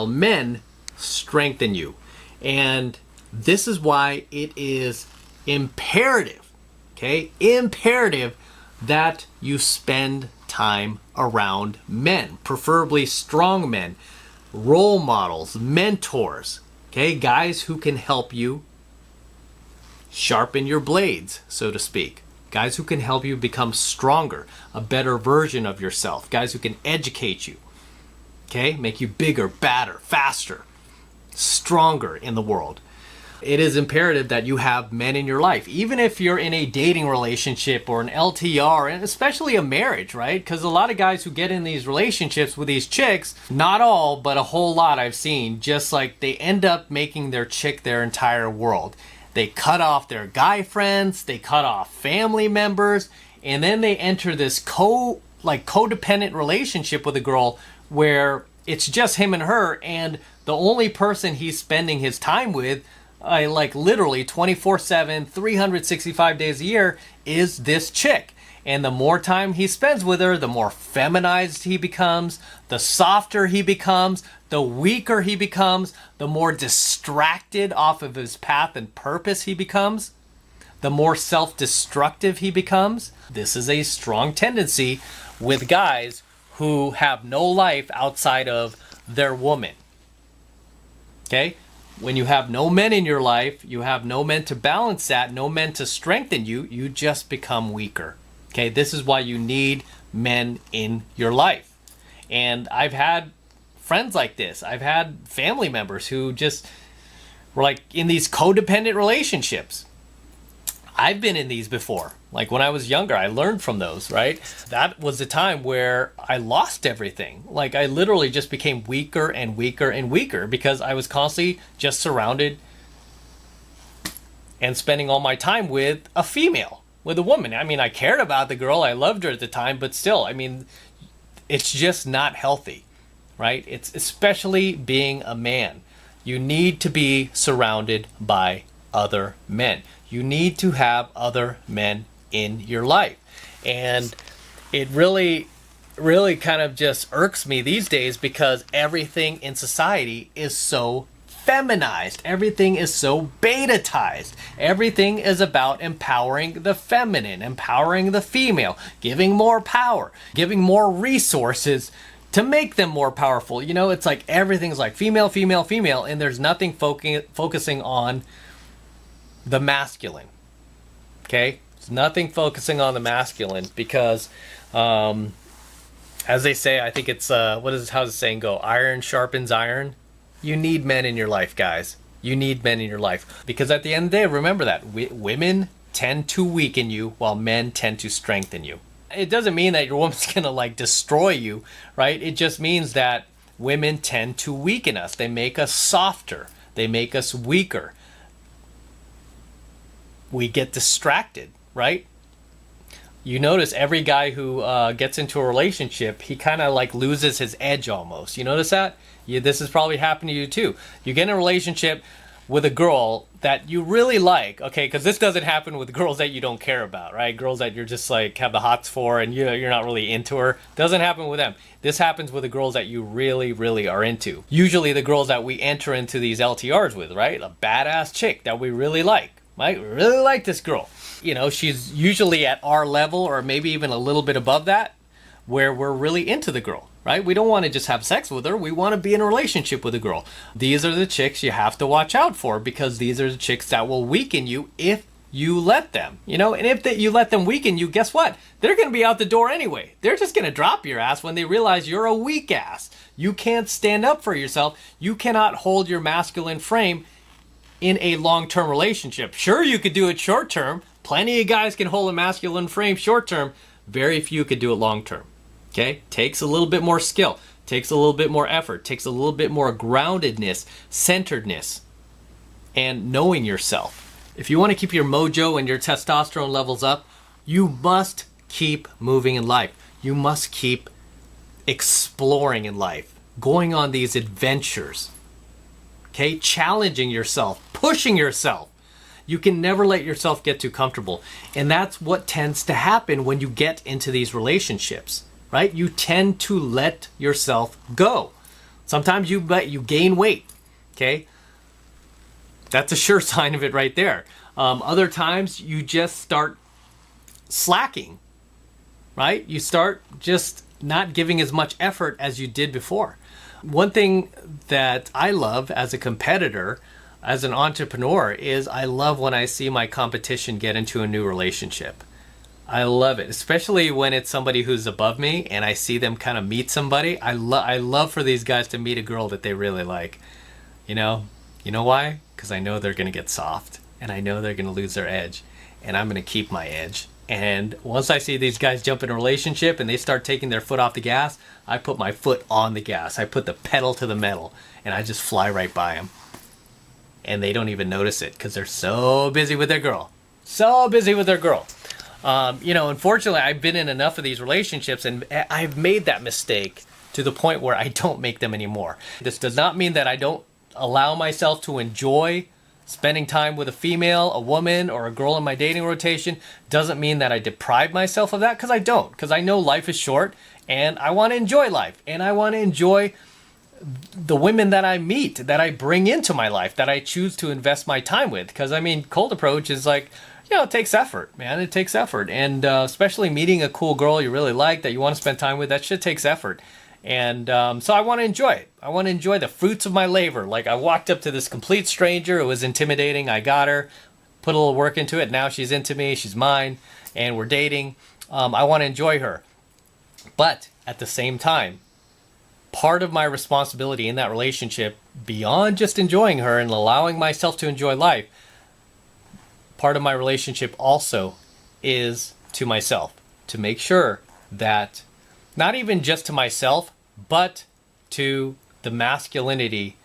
Men strengthen you. And this is why it is imperative, okay? Imperative that you spend time around men, preferably strong men, role models, mentors, okay? Guys who can help you sharpen your blades, so to speak. Guys who can help you become stronger, a better version of yourself. Guys who can educate you, okay? Make you bigger, badder, faster, stronger in the world. It is imperative that you have men in your life, even if you're in a dating relationship or an LTR, and especially a marriage, right? Because a lot of guys who get in these relationships with these chicks, not all, but a whole lot I've seen, just like they end up making their chick their entire world. They cut off their guy friends, they cut off family members, and then they enter this codependent relationship with a girl where it's just him and her, and the only person he's spending his time with, like literally 24/7, 365 days a year, is this chick. And the more time he spends with her, the more feminized he becomes, the softer he becomes, the weaker he becomes, the more distracted off of his path and purpose he becomes, the more self-destructive he becomes. This is a strong tendency with guys who have no life outside of their woman. Okay? When you have no men in your life, you have no men to balance that, no men to strengthen you, you just become weaker. Okay? This is why you need men in your life. And I've had friends like this. I've had family members who just were like in these codependent relationships. I've been in these before. Like when I was younger, I learned from those, right? That was the time where I lost everything. Like I literally just became weaker and weaker and weaker because I was constantly just surrounded and spending all my time with a female, with a woman. I mean, I cared about the girl. I loved her at the time, but still, I mean, it's just not healthy, right? It's especially being a man. You need to be surrounded by other men. You need to have other men in your life. And it really kind of just irks me these days because everything in society is so feminized. Everything is so betatized. Everything is about empowering the feminine, empowering the female, giving more power, giving more resources to make them more powerful. You know, it's like everything's like female, female, female, and there's nothing focusing on the masculine. Okay? There's nothing focusing on the masculine because, as they say, I think it's, how's the saying go? Iron sharpens iron. You need men in your life, guys. You need men in your life. Because at the end of the day, remember that. Women tend to weaken you while men tend to strengthen you. It doesn't mean that your woman's going to like destroy you, right? It just means that women tend to weaken us. They make us softer. They make us weaker. We get distracted, right? You notice every guy who gets into a relationship, he kind of like loses his edge almost. You notice that? This has probably happened to you too. You get in a relationship with a girl that you really like, okay? Because this doesn't happen with girls that you don't care about, right? Girls that you're just like have the hots for and you're not really into her. Doesn't happen with them. This happens with the girls that you really, really are into. Usually the girls that we enter into these LTRs with, right? A badass chick that we really like. Right? We really like this girl. You know, she's usually at our level or maybe even a little bit above that where we're really into the girl, right? We don't want to just have sex with her. We want to be in a relationship with a girl. These are the chicks you have to watch out for because these are the chicks that will weaken you if you let them, you know, and if you let them weaken you, guess what? They're going to be out the door anyway. They're just going to drop your ass when they realize you're a weak ass. You can't stand up for yourself. You cannot hold your masculine frame in a long-term relationship. Sure, you could do it short-term. Plenty of guys can hold a masculine frame short-term. Very few could do it long-term. Okay? Takes a little bit more skill. Takes a little bit more effort. Takes a little bit more groundedness, centeredness, and knowing yourself. If you want to keep your mojo and your testosterone levels up, you must keep moving in life. You must keep exploring in life. Going on these adventures. Okay, challenging yourself, pushing yourself. You can never let yourself get too comfortable. And that's what tends to happen when you get into these relationships, right? You tend to let yourself go. Sometimes you gain weight, okay? That's a sure sign of it right there. Other times you just start slacking, right? You start just not giving as much effort as you did before. One thing that I love as a competitor, as an entrepreneur, is I love when I see my competition get into a new relationship. I love it, especially when it's somebody who's above me and I see them kind of meet somebody. I love for these guys to meet a girl that they really like. You know why? Because I know they're going to get soft and I know they're going to lose their edge, and I'm going to keep my edge. And once I see these guys jump in a relationship and they start taking their foot off the gas, I put my foot on the gas. I put the pedal to the metal and I just fly right by them. And they don't even notice it because they're so busy with their girl. So busy with their girl. Unfortunately, I've been in enough of these relationships and I've made that mistake to the point where I don't make them anymore. This does not mean that I don't allow myself to enjoy spending time with a female, a woman, or a girl in my dating rotation. Doesn't mean that I deprive myself of that, because I don't. Because I know life is short and I want to enjoy life. And I want to enjoy the women that I meet, that I bring into my life, that I choose to invest my time with. Because, cold approach is like, it takes effort, man. It takes effort. And especially meeting a cool girl you really like, that you want to spend time with, that shit takes effort. And so I want to enjoy it. I want to enjoy the fruits of my labor. Like, I walked up to this complete stranger. It was intimidating. I got her, put a little work into it. Now she's into me. She's mine. And we're dating. I want to enjoy her. But at the same time, part of my responsibility in that relationship, beyond just enjoying her and allowing myself to enjoy life, part of my relationship also is to myself. To make sure that, not even just to myself, but to the masculinity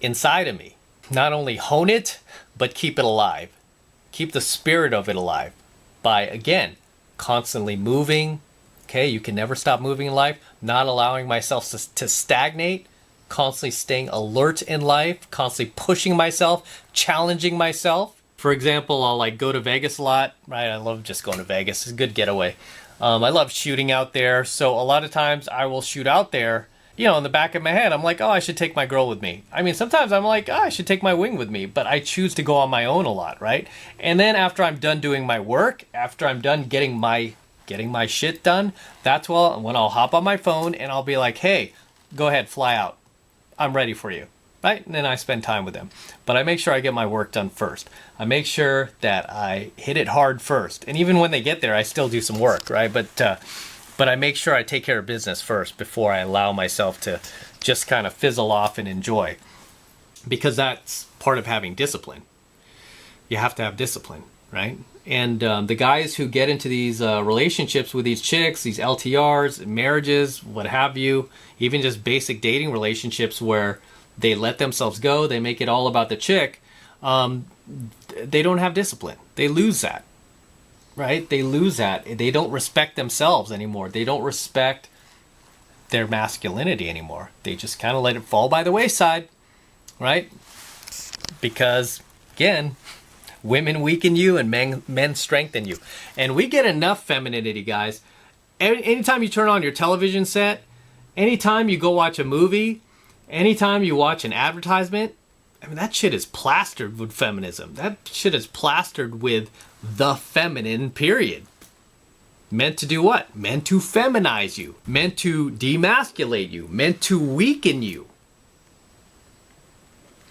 inside of me. Not only hone it, but keep it alive. Keep the spirit of it alive by, again, constantly moving. Okay, you can never stop moving in life. Not allowing myself to stagnate. Constantly staying alert in life. Constantly pushing myself, challenging myself. For example, I'll go to Vegas a lot, right? I love just going to Vegas. It's a good getaway. I love shooting out there. So a lot of times I will shoot out there, in the back of my head, I'm like, oh, I should take my girl with me. Sometimes I'm like, oh, I should take my wing with me, but I choose to go on my own a lot, right? And then after I'm done doing my work, after I'm done getting my shit done, that's when I'll hop on my phone and I'll be like, hey, go ahead, fly out. I'm ready for you. Right? And then I spend time with them. But I make sure I get my work done first. I make sure that I hit it hard first. And even when they get there, I still do some work, right? But I make sure I take care of business first before I allow myself to just kind of fizzle off and enjoy. Because that's part of having discipline. You have to have discipline, right? And the guys who get into these relationships with these chicks, these LTRs, marriages, what have you, even just basic dating relationships where they let themselves go, they make it all about the chick, they don't have discipline. They lose that, right? They lose that. They don't respect themselves anymore. They don't respect their masculinity anymore. They just kind of let it fall by the wayside, right? Because, again, women weaken you and men strengthen you. And we get enough femininity, guys. Anytime you turn on your television set, anytime you go watch a movie, anytime you watch an advertisement, that shit is plastered with feminism. That shit is plastered with the feminine, period. Meant to do what? Meant to feminize you. Meant to demasculate you. Meant to weaken you.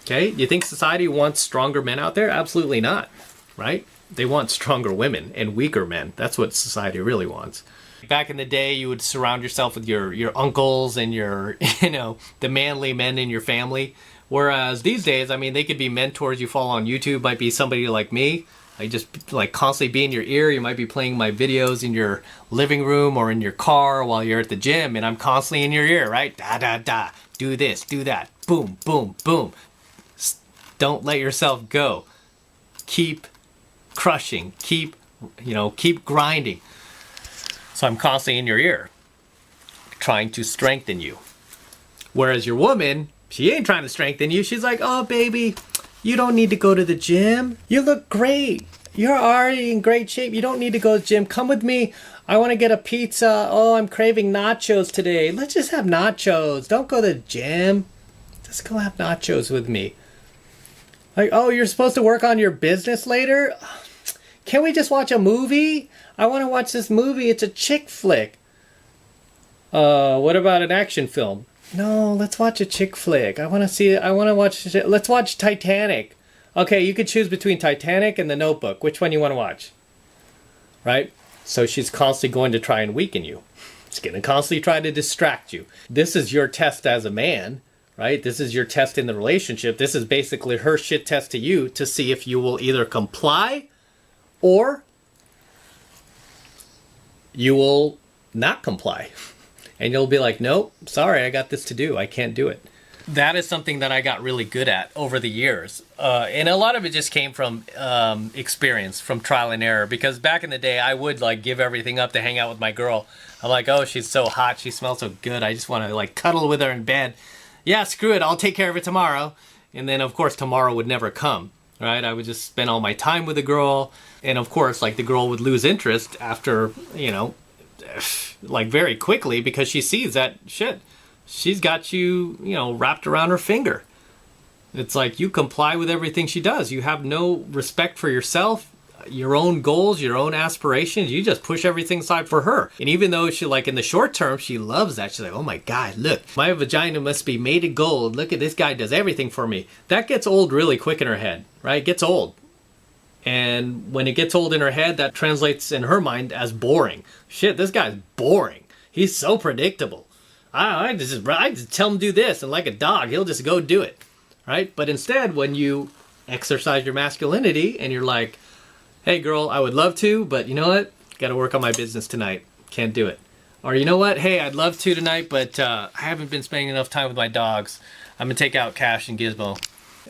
Okay? You think society wants stronger men out there? Absolutely not. Right? They want stronger women and weaker men. That's what society really wants. Back in the day, you would surround yourself with your uncles and your, the manly men in your family. Whereas these days, they could be mentors you follow on YouTube. Might be somebody like me. I just constantly be in your ear. You might be playing my videos in your living room or in your car while you're at the gym, and I'm constantly in your ear, right? Da, da, da. Do this, do that. Boom, boom, boom. Don't let yourself go. Keep crushing. Keep grinding. So I'm constantly in your ear, trying to strengthen you. Whereas your woman, she ain't trying to strengthen you. She's like, oh, baby, you don't need to go to the gym. You look great. You're already in great shape. You don't need to go to the gym. Come with me. I want to get a pizza. Oh, I'm craving nachos today. Let's just have nachos. Don't go to the gym. Just go have nachos with me. Like, oh, you're supposed to work on your business later? Can we just watch a movie? I want to watch this movie. It's a chick flick. What about an action film? No, let's watch a chick flick. Let's watch Titanic. Okay, you could choose between Titanic and The Notebook. Which one you want to watch? Right? So she's constantly going to try and weaken you. She's going to constantly try to distract you. This is your test as a man, right? This is your test in the relationship. This is basically her shit test to you to see if you will either comply or you will not comply. And you'll be like, nope, sorry, I got this to do. I can't do it. That is something that I got really good at over the years. And a lot of it just came from experience, from trial and error. Because back in the day, I would like give everything up to hang out with my girl. I'm like, oh, she's so hot. She smells so good. I just want to like cuddle with her in bed. Yeah, screw it. I'll take care of it tomorrow. And then, of course, tomorrow would never come. Right? I would just spend all my time with the girl. And, of course, like the girl would lose interest after, like very quickly because she sees that shit. She's got you, wrapped around her finger. It's like you comply with everything she does. You have no respect for yourself, your own goals, your own aspirations. You just push everything aside for her. And even though she, like in the short term, she loves that. She's like, oh my God, look, my vagina must be made of gold. Look at this guy does everything for me. That gets old really quick in her head, right? It gets old. And when it gets old in her head, that translates in her mind as boring. Shit, this guy's boring. He's so predictable. I just tell him to do this, and like a dog, he'll just go do it, right? But instead, when you exercise your masculinity and you're like, hey girl, I would love to, but you know what? Got to work on my business tonight. Can't do it. Or you know what? Hey, I'd love to tonight, but I haven't been spending enough time with my dogs. I'm going to take out Cash and Gizmo.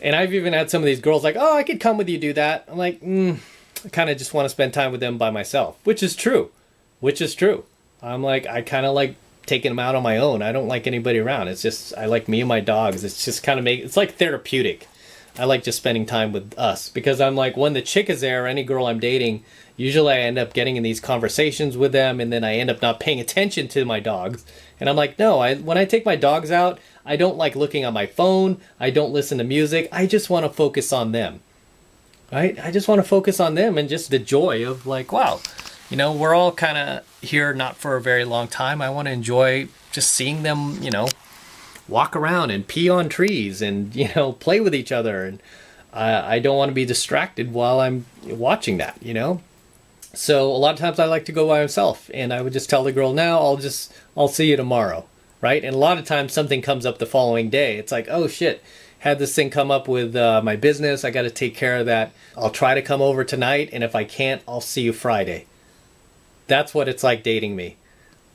And I've even had some of these girls like, oh, I could come with you do that. I'm like, I kind of just want to spend time with them by myself, which is true. I'm like, I kind of like taking them out on my own. I don't like anybody around. It's just, I like me and my dogs. It's just kind of it's like therapeutic. I like just spending time with us because I'm like, when the chick is there, any girl I'm dating, usually I end up getting in these conversations with them and then I end up not paying attention to my dogs. And I'm like, no, when I take my dogs out, I don't like looking on my phone. I don't listen to music. I just want to focus on them. Right? I just want to focus on them and just the joy of like, wow, we're all kind of here not for a very long time. I want to enjoy just seeing them, walk around and pee on trees and, play with each other. And I don't want to be distracted while I'm watching that, So a lot of times I like to go by myself and I would just tell the girl, now I'll see you tomorrow. Right? And a lot of times something comes up the following day. It's like, oh shit, had this thing come up with my business. I got to take care of that. I'll try to come over tonight. And if I can't, I'll see you Friday. That's what it's like dating me.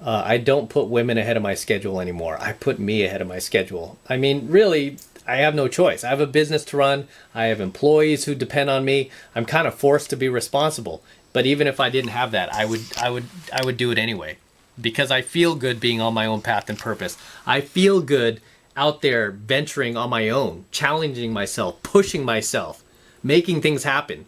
I don't put women ahead of my schedule anymore. I put me ahead of my schedule. I mean, really, I have no choice. I have a business to run. I have employees who depend on me. I'm kind of forced to be responsible. But even if I didn't have that, I would do it anyway. Because I feel good being on my own path and purpose. I feel good out there venturing on my own, challenging myself, pushing myself, making things happen.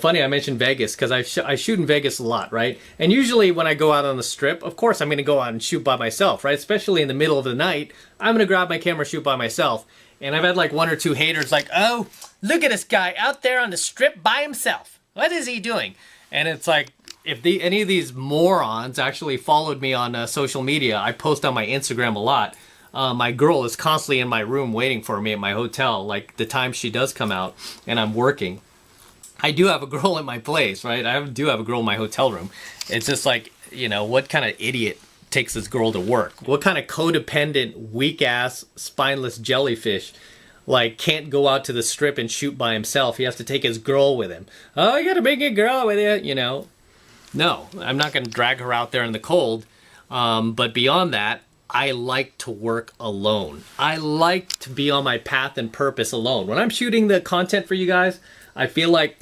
Funny I mentioned Vegas because I shoot in Vegas a lot, right? And usually when I go out on the strip, of course I'm going to go out and shoot by myself, right? Especially in the middle of the night, I'm going to grab my camera, shoot by myself. And I've had like one or two haters like, oh, look at this guy out there on the strip by himself. What is he doing? And it's like, if any of these morons actually followed me on social media, I post on my Instagram a lot. My girl is constantly in my room waiting for me at my hotel, like the time she does come out and I'm working. I do have a girl at my place, right? I do have a girl in my hotel room. It's just like, what kind of idiot takes this girl to work? What kind of codependent, weak-ass, spineless jellyfish like can't go out to the strip and shoot by himself? He has to take his girl with him. Oh, you gotta bring your girl with you, No, I'm not going to drag her out there in the cold. But beyond that, I like to work alone. I like to be on my path and purpose alone. When I'm shooting the content for you guys, I feel like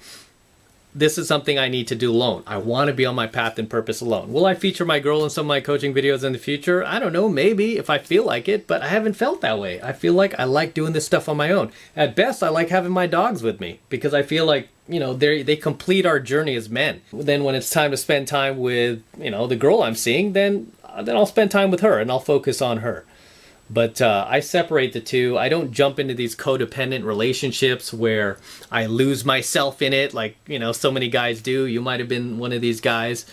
this is something I need to do alone. I want to be on my path and purpose alone. Will I feature my girl in some of my coaching videos in the future? I don't know, maybe if I feel like it, but I haven't felt that way. I feel like I like doing this stuff on my own. At best, I like having my dogs with me because I feel like, you know, they complete our journey as men. Then when it's time to spend time with, you know, the girl I'm seeing, then I'll spend time with her and I'll focus on her. But I separate the two. I don't jump into these codependent relationships where I lose myself in it like, you know, so many guys do. You might have been one of these guys.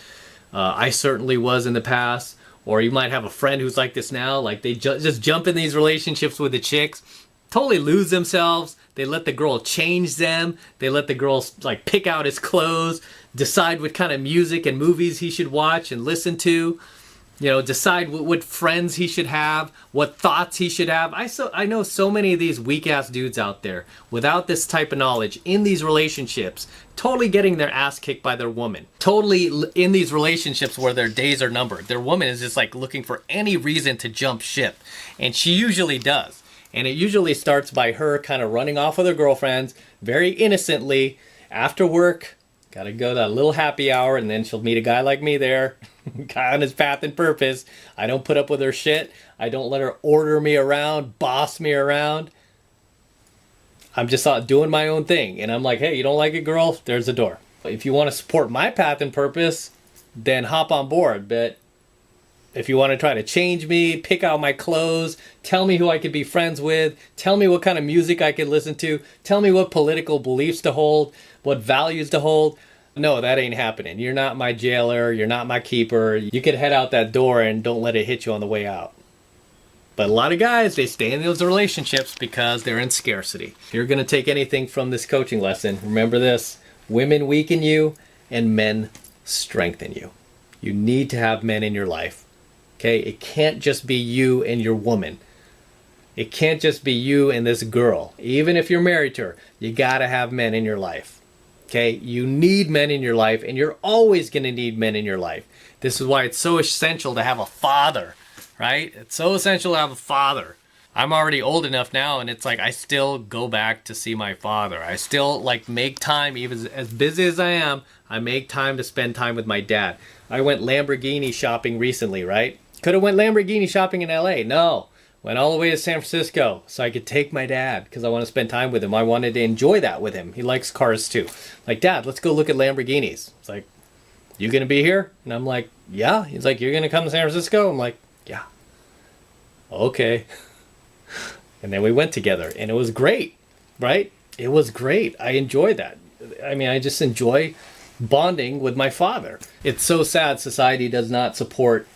I certainly was in the past. Or you might have a friend who's like this now. Like they just jump in these relationships with the chicks, totally lose themselves. They let the girl change them. They let the girl like pick out his clothes, decide what kind of music and movies he should watch and listen to. You know, decide what friends he should have, what thoughts he should have. I know so many of these weak-ass dudes out there without this type of knowledge in these relationships, totally getting their ass kicked by their woman. Totally in these relationships where their days are numbered. Their woman is just like looking for any reason to jump ship. And she usually does. And it usually starts by her kind of running off with her girlfriends very innocently after work. Gotta go to that little happy hour, and then she'll meet a guy like me there, guy on his path and purpose. I don't put up with her shit. I don't let her order me around, boss me around. I'm just out doing my own thing. And I'm like, hey, you don't like it, girl? There's the door. If you want to support my path and purpose, then hop on board. But if you want to try to change me, pick out my clothes, tell me who I could be friends with, tell me what kind of music I could listen to, tell me what political beliefs to hold, what values to hold. No, that ain't happening. You're not my jailer. You're not my keeper. You could head out that door and don't let it hit you on the way out. But a lot of guys, they stay in those relationships because they're in scarcity. If you're going to take anything from this coaching lesson, remember this. Women weaken you and men strengthen you. You need to have men in your life. Okay? It can't just be you and your woman. It can't just be you and this girl. Even if you're married to her, you got to have men in your life. Okay, you need men in your life, and you're always going to need men in your life. This is why it's so essential to have a father, right? It's so essential to have a father. I'm already old enough now, and it's like I still go back to see my father. I still like make time, even as busy as I am, I make time to spend time with my dad. I went Lamborghini shopping recently, right? Could have went Lamborghini shopping in LA. No. Went all the way to San Francisco so I could take my dad because I want to spend time with him. I wanted to enjoy that with him. He likes cars too. Like, Dad, let's go look at Lamborghinis. It's like, you going to be here? And I'm like, yeah. He's like, you're going to come to San Francisco? I'm like, yeah. Okay. And then we went together and it was great, right? It was great. I enjoyed that. I mean, I just enjoy bonding with my father. It's so sad society does not support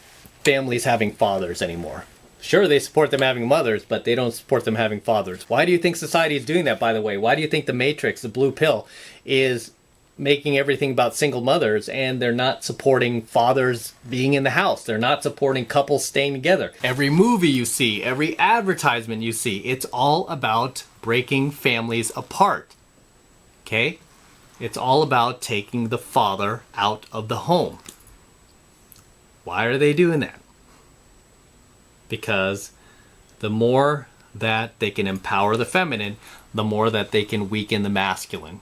families having fathers anymore. Sure, they support them having mothers, but they don't support them having fathers. Why do you think society is doing that, by the way? Why do you think the Matrix, the blue pill, is making everything about single mothers and they're not supporting fathers being in the house? They're not supporting couples staying together. Every movie you see, every advertisement you see, it's all about breaking families apart. Okay? It's all about taking the father out of the home. Why are they doing that? Because the more that they can empower the feminine, the more that they can weaken the masculine.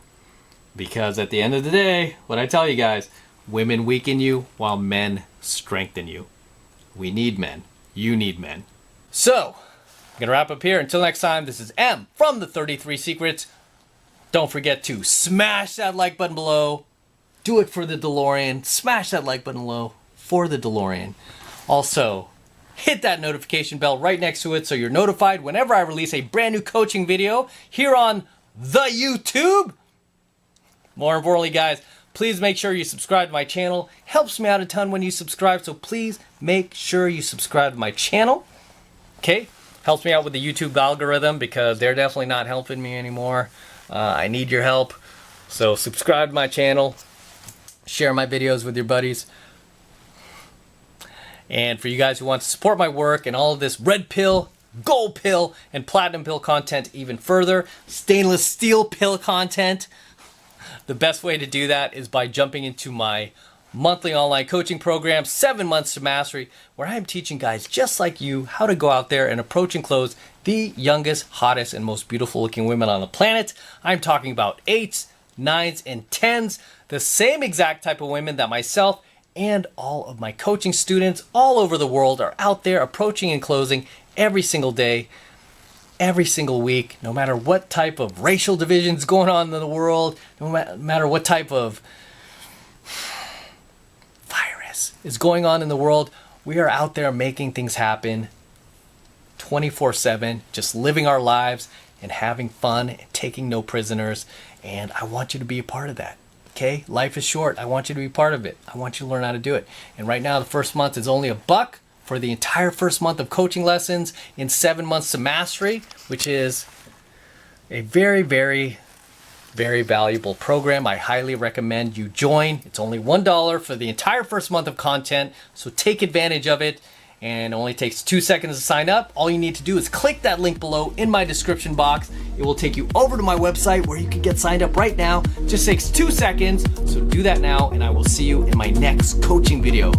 Because at the end of the day, what I tell you guys, women weaken you while men strengthen you. We need men. You need men. So, I'm going to wrap up here. Until next time, this is M from the 33 Secrets. Don't forget to smash that like button below. Do it for the DeLorean. Smash that like button below for the DeLorean. Also, hit that notification bell right next to it so you're notified whenever I release a brand new coaching video here on the YouTube. More importantly, guys, please make sure you subscribe to my channel. Helps me out a ton when you subscribe, so please make sure you subscribe to my channel. Okay? Helps me out with the YouTube algorithm because they're definitely not helping me anymore. I need your help. So subscribe to my channel. Share my videos with your buddies. And for you guys who want to support my work and all of this red pill, gold pill, and platinum pill content even further, stainless steel pill content, the best way to do that is by jumping into my monthly online coaching program, 7 Months to Mastery, where I'm teaching guys just like you how to go out there and approach and close the youngest, hottest, and most beautiful looking women on the planet. I'm talking about 8 9s, and 10s, the same exact type of women that myself and all of my coaching students all over the world are out there approaching and closing every single day, every single week, no matter what type of racial divisions going on in the world, no matter what type of virus is going on in the world, we are out there making things happen 24/7, just living our lives and having fun and taking no prisoners. And I want you to be a part of that. Okay? Life is short. I want you to be part of it. I want you to learn how to do it. And right now, the first month is only $1 for the entire first month of coaching lessons in 7 months to mastery, which is a very, very, very valuable program. I highly recommend you join. It's only $1 for the entire first month of content, so take advantage of it. And it only takes 2 seconds to sign up. All you need to do is click that link below in my description box. It will take you over to my website where you can get signed up right now. Just takes 2 seconds, so do that now, and I will see you in my next coaching video.